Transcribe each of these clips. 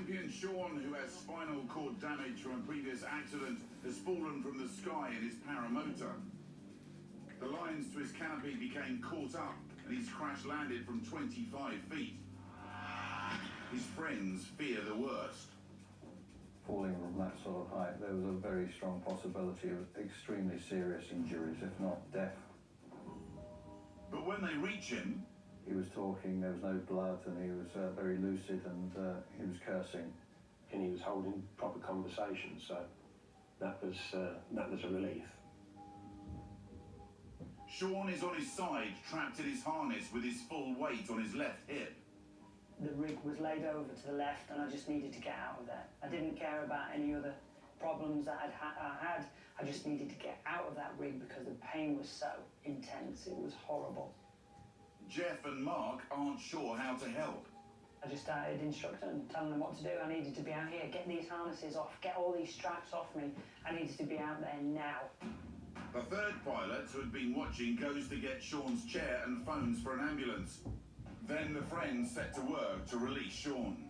Champion Sean, who has spinal cord damage from a previous accident, has fallen from the sky in his paramotor. The lines to his canopy became caught up and he's crash-landed from 25 feet. His friends fear the worst. Falling from that sort of height, there was a very strong possibility of extremely serious injuries, if not death. But when they reach him... He was talking, there was no blood, and he was very lucid, and he was cursing. And he was holding proper conversation, so that was a relief. Sean is on his side, trapped in his harness with his full weight on his left hip. The rig was laid over to the left and I just needed to get out of there. I didn't care about any other problems that I had. I just needed to get out of that rig because the pain was so intense. It was horrible. Jeff and Mark aren't sure how to help. I just started instructing them, telling them what to do. I needed to be out here, get these harnesses off, get all these straps off me. I needed to be out there now. The third pilot, who had been watching, goes to get Sean's chair and phones for an ambulance. Then the friends set to work to release Sean.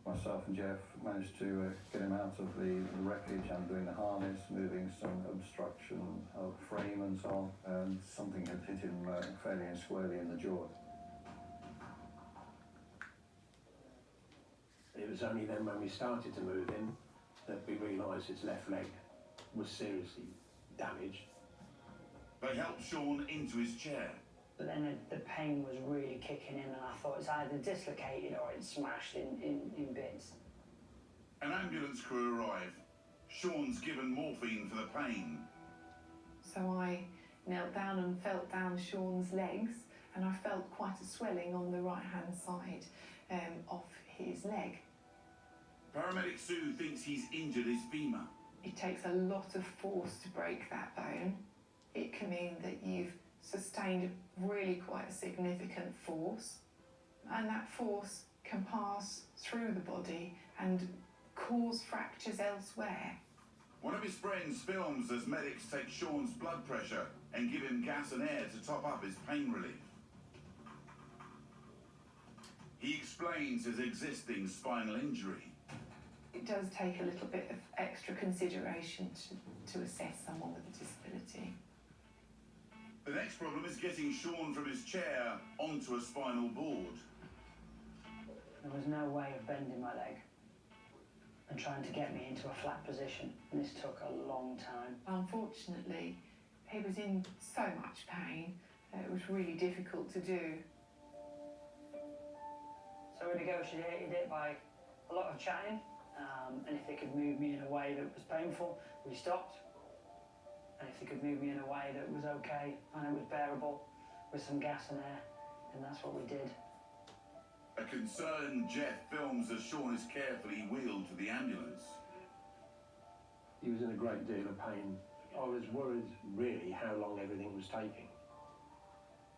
Myself and Jeff managed to get him out of the wreckage, undoing the harness, moving some obstruction of frame and so on, and something had hit him fairly and squarely in the jaw. It was only then when we started to move him that we realised his left leg was seriously damaged. They helped Sean into his chair. But then the pain was really kicking in and I thought it's either dislocated or it's smashed in bits. An ambulance crew arrive. Sean's given morphine for the pain. So I knelt down and felt down Sean's legs, and I felt quite a swelling on the right-hand side of his leg. Paramedic Sue thinks he's injured his femur. It takes a lot of force to break that bone. It can mean that you've sustained really quite a significant force, and that force can pass through the body and cause fractures elsewhere. One of his friends films as medics take Sean's blood pressure and give him gas and air to top up his pain relief. He explains his existing spinal injury. It does take a little bit of extra consideration to assess someone with a disability. The next problem is getting Sean from his chair onto a spinal board. There was no way of bending my leg and trying to get me into a flat position. And this took a long time. Unfortunately, he was in so much pain that it was really difficult to do. So we negotiated it by a lot of chatting, and if they could move me in a way that was painful, we stopped. And if they could move me in a way that was okay and it was bearable with some gas and air, and that's what we did. A concerned Jeff films as Sean is carefully wheeled to the ambulance. He was in a great deal of pain. I was worried, really, how long everything was taking.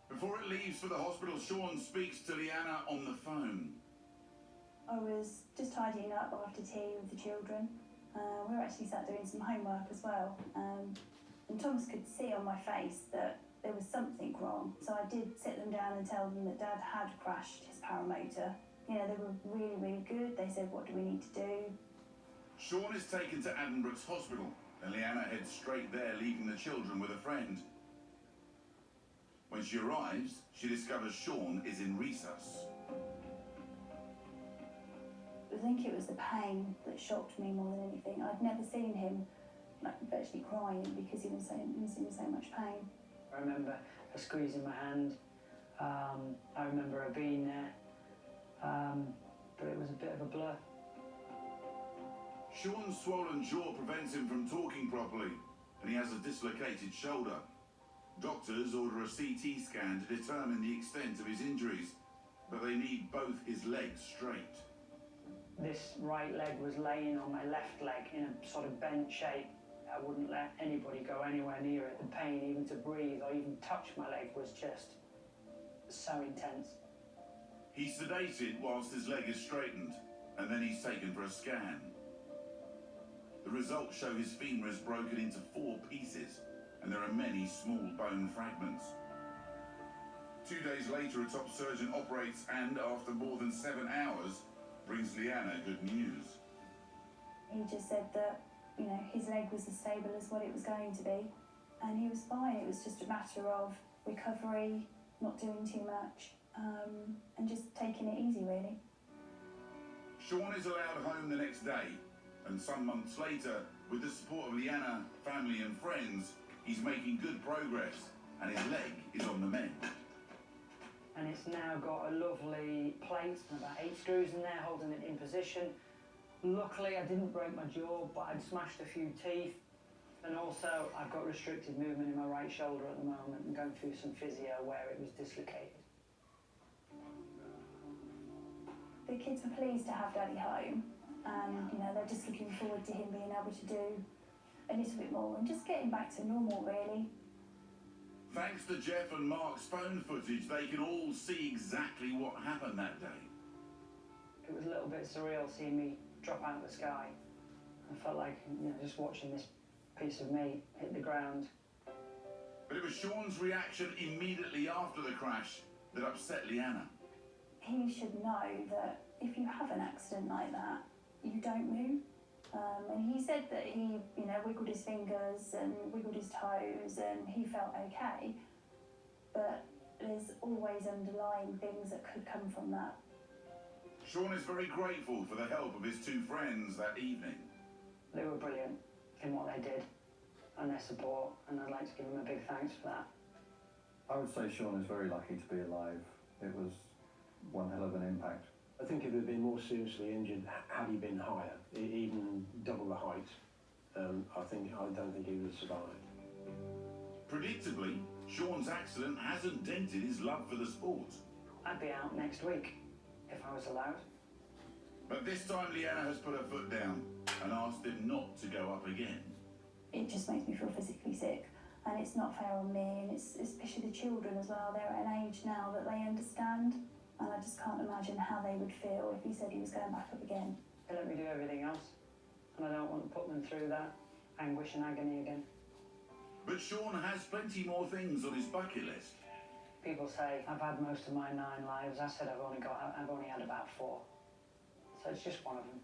Before it leaves for the hospital, Sean speaks to Leanna on the phone. I was just tidying up after tea with the children. We were actually sat doing some homework as well. And Thomas could see on my face that there was something wrong. So I did sit them down and tell them that Dad had crashed his paramotor. You know, they were really, really good. They said, what do we need to do? Sean is taken to Addenbrooke's hospital, and Leanna heads straight there, leaving the children with a friend. When she arrives, she discovers Sean is in resus. I think it was the pain that shocked me more than anything. I'd never seen him virtually crying because he was in so much pain. I remember her squeezing my hand. I remember her being there, but it was a bit of a blur. Sean's swollen jaw prevents him from talking properly, and he has a dislocated shoulder. Doctors order a CT scan to determine the extent of his injuries, but they need both his legs straight. This right leg was laying on my left leg in a sort of bent shape. I wouldn't let anybody go anywhere near it. The pain, even to breathe or even touch my leg, was just so intense. He's sedated whilst his leg is straightened, and then he's taken for a scan. The results show his femur is broken into 4 pieces, and there are many small bone fragments. 2 days later, a top surgeon operates and, after more than 7 hours, brings Leanna good news. He just said that, you know, his leg was as stable as what it was going to be, and he was fine. It was just a matter of recovery, not doing too much, and just taking it easy, really. Sean is allowed home the next day, and some months later, with the support of Leanna, family and friends, he's making good progress, and his leg is on the mend. And it's now got a lovely plate and about 8 screws in there holding it in position. Luckily, I didn't break my jaw, but I'd smashed a few teeth. And also, I've got restricted movement in my right shoulder at the moment and going through some physio where it was dislocated. The kids were pleased to have Daddy home, and, you know, they're just looking forward to him being able to do a little bit more and just getting back to normal, really. Thanks to Jeff and Mark's phone footage, they can all see exactly what happened that day. It was a little bit surreal seeing me drop out of the sky. I felt like, you know, just watching this piece of me hit the ground. But it was Sean's reaction immediately after the crash that upset Leanna. He should know that if you have an accident like that, you don't move. And he said that he, you know, wiggled his fingers and wiggled his toes and he felt okay. But there's always underlying things that could come from that. Sean is very grateful for the help of his 2 friends that evening. They were brilliant in what they did and their support, and I'd like to give them a big thanks for that. I would say Sean is very lucky to be alive. It was one hell of an impact. I think if he'd been more seriously injured, had he been higher, even double the height, I don't think he would have survived. Predictably, Sean's accident hasn't dented his love for the sport. I'd be out next week if I was allowed. But this time Leanna has put her foot down and asked him not to go up again. It just makes me feel physically sick, and it's not fair on me, and it's especially the children as well. They're at an age now that they understand, and I just can't imagine how they would feel if he said he was going back up again. They let me do everything else, and I don't want to put them through that anguish and agony again. But Sean has plenty more things on his bucket list. People say I've had most of my 9 lives. I said I've only had about 4. So it's just one of them.